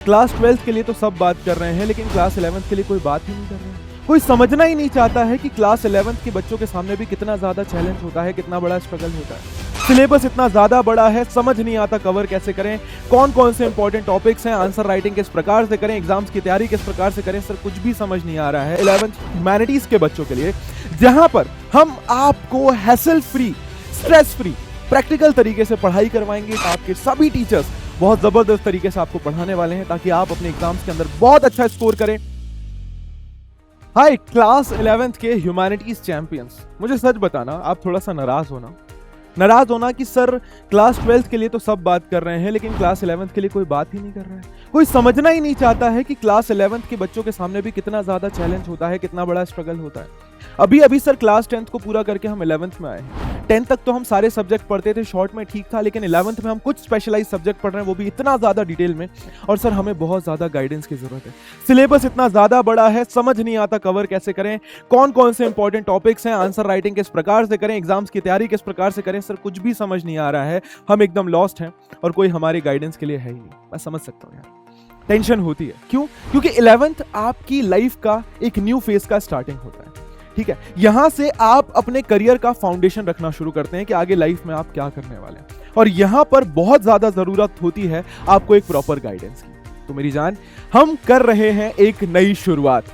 Class 12th के लिए तो सब बात कर रहे हैं, लेकिन क्लास 11th के लिए कोई बात ही नहीं कर रहा है। कोई समझना ही नहीं चाहता है कि क्लास 11th के बच्चों के सामने भी कितना ज्यादा चैलेंज होता है, कितना बड़ा स्ट्रगल होता है। सिलेबस इतना ज्यादा बड़ा है, समझ नहीं आता कवर कैसे करें, कौन कौन से इंपॉर्टेंट टॉपिक्स हैं, आंसर राइटिंग किस प्रकार से करें, एग्जाम्स की तैयारी किस प्रकार से करें, सर कुछ भी समझ नहीं आ रहा है 11th ह्यूमैनिटीज के बच्चों के लिए, जहां पर हम आपको hassle free, stress free, practical तरीके से पढ़ाई करवाएंगे। आपके सभी टीचर्स बहुत जबरदस्त तरीके से आपको पढ़ाने वाले हैं ताकि आप अपने एग्जाम्स के अंदर बहुत अच्छा स्कोर करें। हाय क्लास 11th के ह्यूमैनिटीज चैंपियंस, मुझे सच बताना, आप थोड़ा सा नाराज होना कि सर क्लास 12th के लिए तो सब बात कर रहे हैं, लेकिन क्लास 11th के लिए कोई बात ही नहीं कर रहा है। कोई समझना ही नहीं चाहता है कि क्लास 11th के बच्चों के सामने भी कितना ज्यादा चैलेंज होता है, कितना बड़ा स्ट्रगल होता है। अभी सर क्लास 10th को पूरा करके हम 11th में आए हैं। 10th तक तो हम सारे सब्जेक्ट पढ़ते थे, शॉर्ट में ठीक था, लेकिन 11th में हम कुछ स्पेशलाइज सब्जेक्ट पढ़ रहे हैं, वो भी इतना ज्यादा डिटेल में, और सर हमें बहुत ज्यादा गाइडेंस की जरूरत है। सिलेबस इतना ज्यादा बड़ा है, समझ नहीं आता कवर कैसे करें, कौन कौन से इंपॉर्टेंट टॉपिक्स हैं, आंसर राइटिंग किस प्रकार से करें, एग्जाम्स की तैयारी किस प्रकार से करें, सर कुछ भी समझ नहीं आ रहा है। हम एकदम लॉस्ट हैं और कोई हमारे गाइडेंस के लिए है ही नहीं। मैं समझ सकता हूँ यार, टेंशन होती है। क्यों? क्योंकि 11th आपकी लाइफ का एक न्यू फेज का स्टार्टिंग होता है। ठीक है, यहां से आप अपने करियर का फाउंडेशन रखना शुरू करते हैं कि आगे लाइफ में आप क्या करने वाले हैं, और यहां पर बहुत ज्यादा जरूरत होती है आपको एक प्रॉपर गाइडेंस की। तो मेरी जान, हम कर रहे हैं एक नई शुरुआत।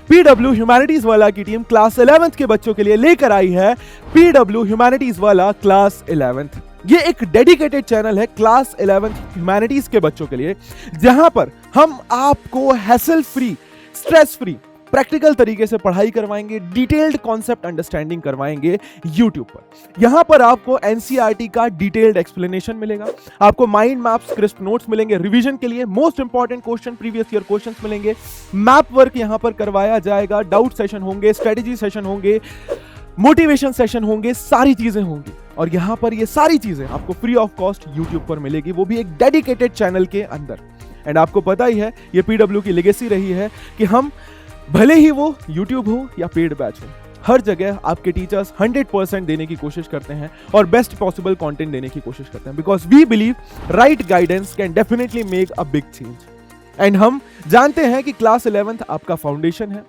पीडब्ल्यू ह्यूमैनिटीज वाला की टीम क्लास 11th के बच्चों के लिए लेकर आई है पीडब्ल्यू ह्यूमैनिटीज वाला क्लास 11th। ये एक डेडिकेटेड चैनल है क्लास 11th ह्यूमैनिटीज के बच्चों के लिए, जहां पर हम आपको hassle free, stress free, practical तरीके से पढ़ाई करवाएंगे, डिटेल्ड कॉन्सेप्ट अंडरस्टैंडिंग करवाएंगे YouTube पर। यहां पर आपको NCERT का डिटेल्ड एक्सप्लेनेशन मिलेगा, आपको माइंड मैप्स, क्रिस्प नोट्स मिलेंगे रिवीजन के लिए, most important question, previous year questions मिलेंगे, मैप वर्क यहां पर करवाया जाएगा, डाउट सेशन होंगे, स्ट्रेटेजी सेशन होंगे, मोटिवेशन सेशन होंगे, सारी चीजें होंगी। और यहां पर ये सारी चीजें आपको फ्री ऑफ कॉस्ट YouTube पर मिलेगी, वो भी एक डेडिकेटेड चैनल के अंदर। एंड आपको पता ही है, ये PW की लेगेसी रही है कि हम भले ही वो YouTube हो या पेड बैच हो, हर जगह आपके टीचर्स 100% देने की कोशिश करते हैं और बेस्ट पॉसिबल कंटेंट देने की कोशिश करते हैं, because we believe right guidance can definitely make a big change. And हम जानते हैं कि क्लास 11th आपका फाउंडेशन है,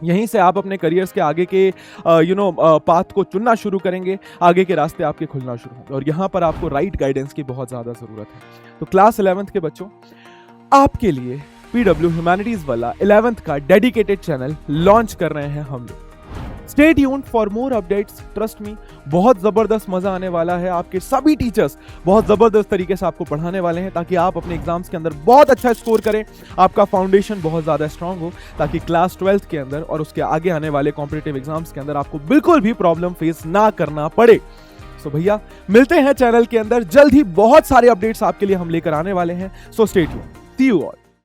यहीं से आप अपने करियर्स के आगे के पाथ को चुनना शुरू करेंगे, आगे के रास्ते आपके खुलना शुरू होंगे, और यहां पर आपको राइट गाइडेंस की बहुत ज्यादा जरूरत है। तो क्लास 11th के बच्चों, आपके लिए पीडब्ल्यू ह्यूमैनिटीज वाला 11th का डेडिकेटेड चैनल लॉन्च कर रहे हैं हम लोग। Stay tuned for more updates, trust me, बहुत जबरदस्त मजा आने वाला है। आपके सभी टीचर्स बहुत जबरदस्त तरीके से आपको पढ़ाने वाले हैं ताकि आप अपने एग्जाम्स के अंदर बहुत अच्छा स्कोर करें, आपका फाउंडेशन बहुत ज्यादा स्ट्रांग हो, ताकि क्लास 12th के अंदर और उसके आगे आने वाले कॉम्पिटिटिव एग्जाम्स के अंदर आपको बिल्कुल भी प्रॉब्लम फेस ना करना पड़े। सो भैया, मिलते हैं चैनल के अंदर जल्द ही, बहुत सारे अपडेट्स आपके लिए हम लेकर आने वाले हैं। So stay tuned, see you all.